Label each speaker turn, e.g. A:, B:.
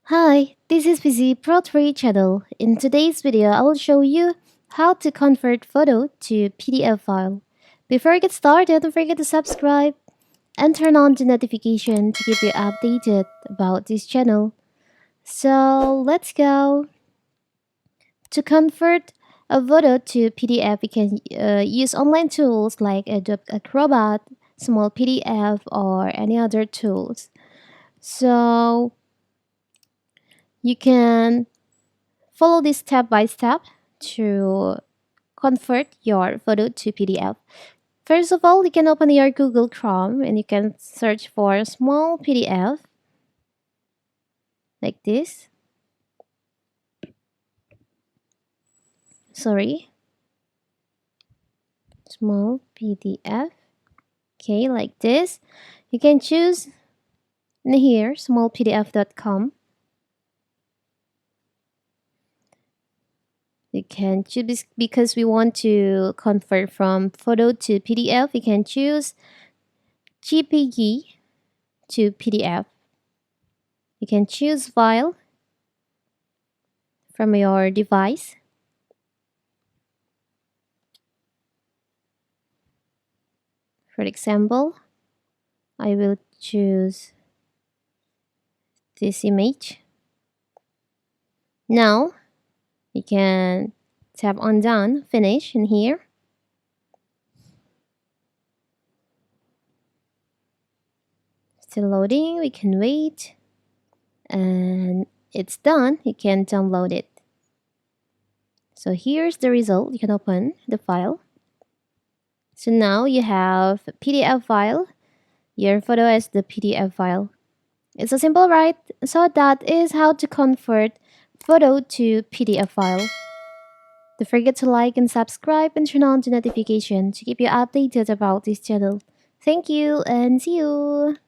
A: Hi, this is Busy Pro3 channel. In today's video, I will show you how to convert photo to PDF file. Before I get started, don't forget to subscribe and turn on the notification to keep you updated about this channel. So let's go. To convert a photo to PDF, you can use online tools like Adobe Acrobat, Small PDF, or any other tools. So you can follow this step by step to convert your photo to PDF. First of all, you can open your Google Chrome and you can search for small PDF like this. Sorry, small PDF. Okay, like this. You can choose in here smallpdf.com. You can choose because we want to convert from photo to PDF. You can choose JPG to PDF. You can choose file from your device. For example, I will choose this image. Now you can tap on done, finish in here. Still loading, we can wait. And it's done, you can download it. So here's the result. You can open the file. So now you have a PDF file, your photo as the PDF file. It's a simple, right? So that is how to convert photo to PDF file. Don't forget to like and subscribe and turn on the notification to keep you updated about this channel. Thank you and see you!